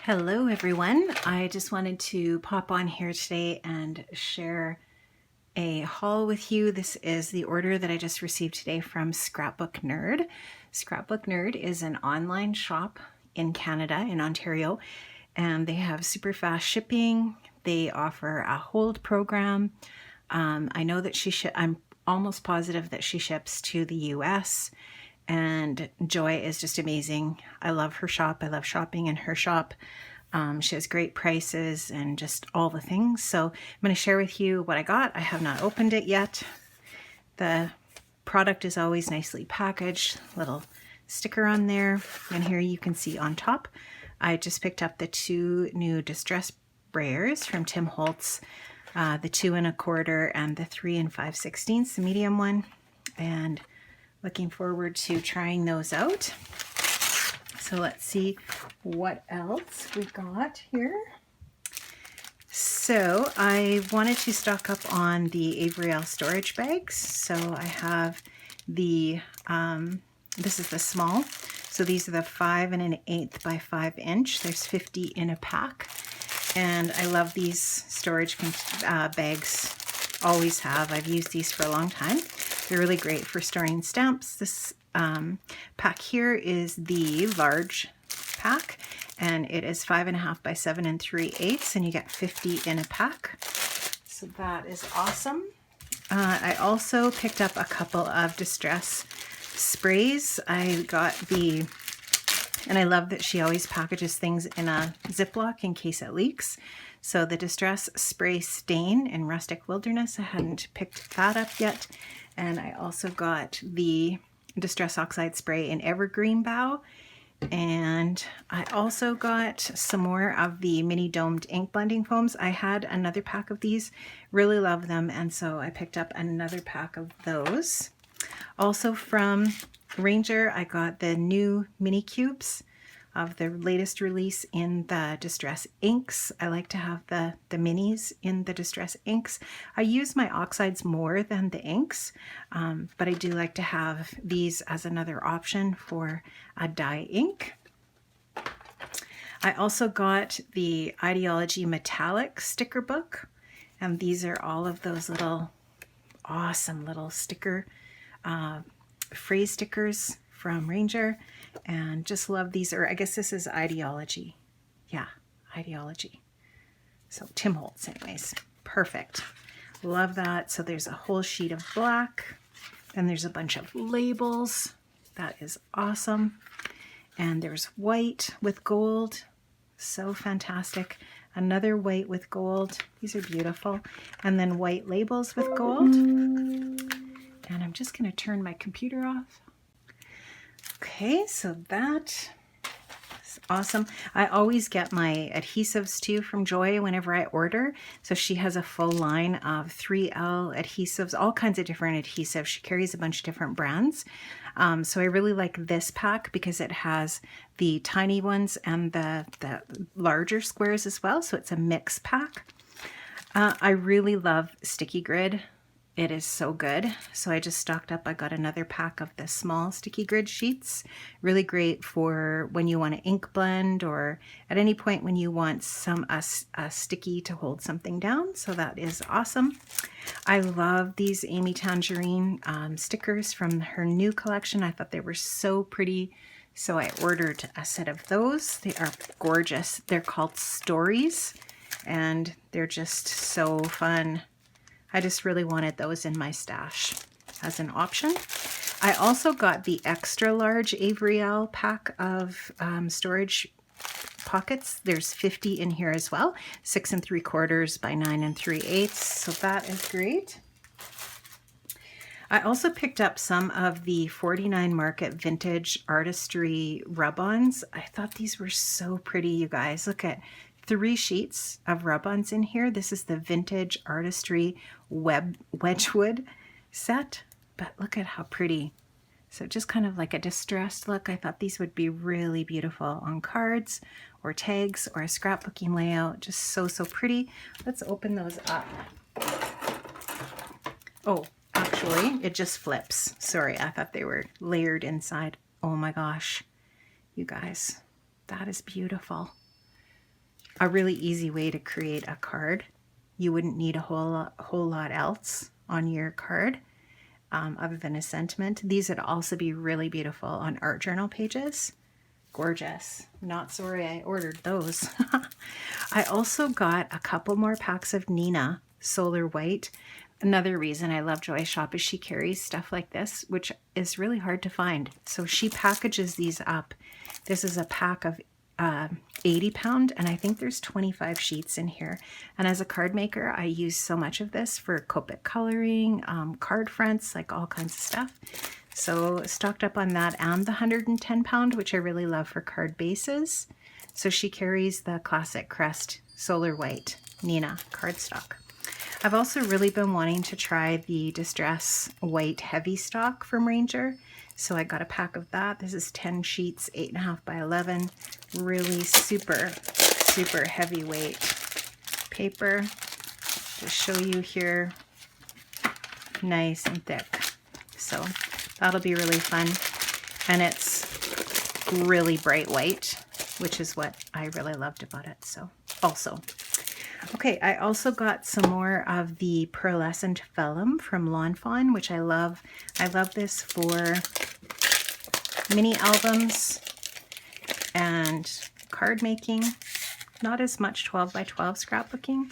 Hello everyone. I just wanted to pop on here today and share a haul with you. This is the order that I just received today from Scrapbook Nerd. Scrapbook Nerd is an online shop in Canada, in Ontario, and they have super fast shipping. They offer a hold program. I know that I'm almost positive that she ships to the US, and Joy is just amazing. I love her shop. I love shopping in her shop. She has great prices and just all the things. So I'm going to share with you what I got. I have not opened it yet. The product is always nicely packaged. Little sticker on there. And here you can see on top, I just picked up the two new distress Brayers from Tim Holtz. The 2 1/4 and the 3 5/16, the medium one. And looking forward to trying those out. So let's see what else we got here. So I wanted to stock up on the Avery Elle storage bags. So I have the, this is the small. So these are the 5 1/8 by 5 inch. There's 50 in a pack. And I love these storage bags. Always have. I've used these for a long time. They're really great for storing stamps. This pack here is the large pack, and it is 5 1/2 by 7 3/8, and you get 50 in a pack. So that is awesome. I also picked up a couple of distress sprays. I got and I love that she always packages things in a Ziploc in case it leaks. So the Distress Spray Stain in Rustic Wilderness, I hadn't picked that up yet. And I also got the Distress Oxide Spray in Evergreen Bough. And I also got some more of the mini domed ink blending foams. I had another pack of these, really love them. And so I picked up another pack of those. Also from Ranger, I got the new mini cubes of the latest release in the Distress inks. I like to have the minis in the Distress inks. I use my oxides more than the inks, but I do like to have these as another option for a dye ink. I also got the Ideology Metallic sticker book, and these are all of those little awesome little sticker phrase stickers from Ranger, and just love these. Or I guess this is Ideology. Yeah, Ideology. So Tim Holtz anyways. Perfect. Love that. So there's a whole sheet of black, and there's a bunch of labels. That is awesome. And there's white with gold. So fantastic. Another white with gold. These are beautiful. And then white labels with gold. And I'm just going to turn my computer off. Okay, so that is awesome. I always get my adhesives too from Joy whenever I order. So she has a full line of 3Elle adhesives, all kinds of different adhesives. She carries a bunch of different brands. So I really like this pack because it has the tiny ones and the larger squares as well. So it's a mix pack. I really love Sticky Grid. It is so good. So I just stocked up. I got another pack of the small sticky grid sheets. Really great for when you want to ink blend, or at any point when you want a sticky to hold something down. So that is awesome. I love these Amy Tangerine stickers from her new collection. I thought they were so pretty. So I ordered a set of those. They are gorgeous. They're called Stories, and they're just so fun. I just really wanted those in my stash as an option. I also got the extra large Avery Elle pack of storage pockets. There's 50 in here as well. 6 3/4 by 9 3/8. So that is great. I also picked up some of the 49 Market Vintage Artistry rub-ons. I thought these were so pretty, you guys. Look at 3 sheets of rub-ons in here. This is the Vintage Artistry Wedgwood set, but look at how pretty. So just kind of like a distressed look. I thought these would be really beautiful on cards or tags or a scrapbooking layout. Just so, so pretty. Let's open those up. Oh, actually, it just flips. Sorry, I thought they were layered inside. Oh my gosh, you guys, that is beautiful. a really easy way to create a card. You wouldn't need a whole lot else on your card other than a sentiment. These would also be really beautiful on art journal pages. Gorgeous. Not sorry I ordered those. I also got a couple more packs of Nina Solar White. Another reason I love Joy Shop is she carries stuff like this, which is really hard to find. So she packages these up. This is a pack of 80 pound, and I think there's 25 sheets in here. And as a card maker, I use so much of this for Copic coloring, card fronts, like all kinds of stuff. So stocked up on that and the 110 pound, which I really love for card bases. So she carries the classic Crest Solar White Nina cardstock. I've also really been wanting to try the Distress White Heavy Stock from Ranger. So I got a pack of that. This is 10 sheets, 8.5 by 11. Really super, super heavyweight paper. Just show you here, nice and thick. So that'll be really fun. And it's really bright white, which is what I really loved about it. So also. Okay, I also got some more of the Pearlescent Vellum from Lawn Fawn, which I love. I love this for mini albums and card making. Not as much 12 by 12 scrapbooking,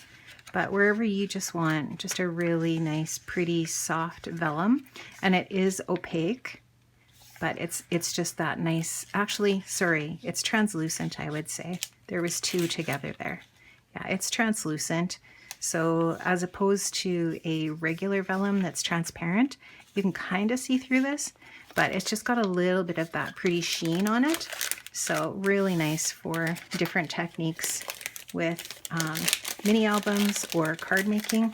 but wherever you just want just a really nice, pretty, soft vellum. And it is opaque, but it's just that nice. Actually, sorry, it's translucent, I would say. There was two together there. Yeah, it's translucent. So as opposed to a regular vellum that's transparent, you can kind of see through this, but it's just got a little bit of that pretty sheen on it. So really nice for different techniques with mini albums or card making.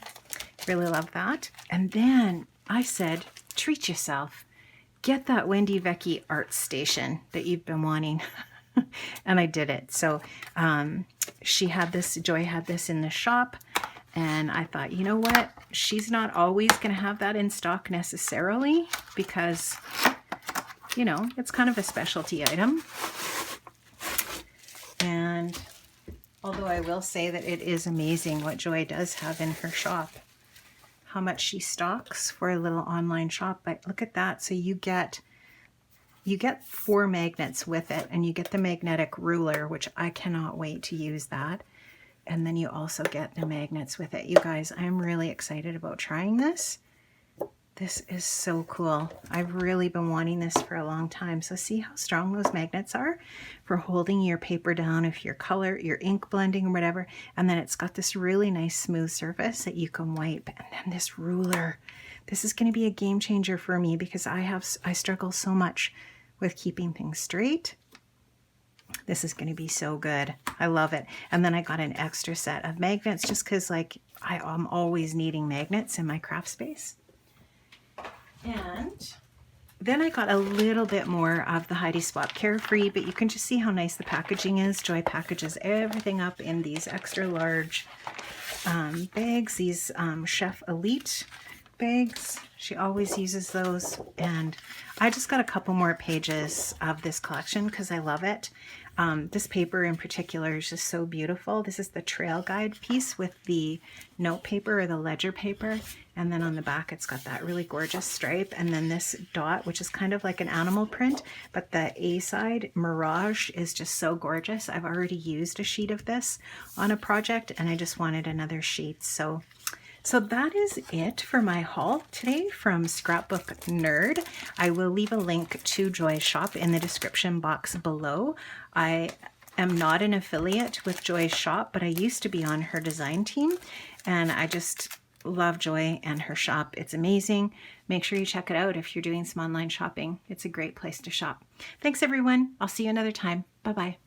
Really love that. And then I said, treat yourself. Get that Wendy Vecchi art station that you've been wanting. And I did it. So she had this, Joy had this in the shop, and I thought, you know what? She's not always going to have that in stock necessarily because, you know, it's kind of a specialty item. And although I will say that it is amazing what Joy does have in her shop, how much she stocks for a little online shop. But look at that. So you get 4 magnets with it, and you get the magnetic ruler, which I cannot wait to use that. And then you also get the magnets with it. You guys, I'm really excited about trying this. This is so cool. I've really been wanting this for a long time. So see how strong those magnets are for holding your paper down if your ink blending or whatever. And then it's got this really nice smooth surface that you can wipe. And then this ruler. This is going to be a game changer for me because I struggle so much with keeping things straight. This is going to be so good. I love it. And then I got an extra set of magnets just because, like, I'm always needing magnets in my craft space. And then I got a little bit more of the Heidi Swap Carefree, but you can just see how nice the packaging is. Joy packages everything up in these extra large bags, these Chef Elite bags. She always uses those, and I just got a couple more pages of this collection because I love it. This paper in particular is just so beautiful. This is the trail guide piece with the note paper or the ledger paper, and then on the back it's got that really gorgeous stripe, and then this dot, which is kind of like an animal print, but the A side, Mirage, is just so gorgeous. I've already used a sheet of this on a project, and I just wanted another sheet. So that is it for my haul today from Scrapbook Nerd. I will leave a link to Joy's shop in the description box below. I am not an affiliate with Joy's shop, but I used to be on her design team, and I just love Joy and her shop. It's amazing. Make sure you check it out if you're doing some online shopping. It's a great place to shop. Thanks everyone. I'll see you another time. Bye-bye.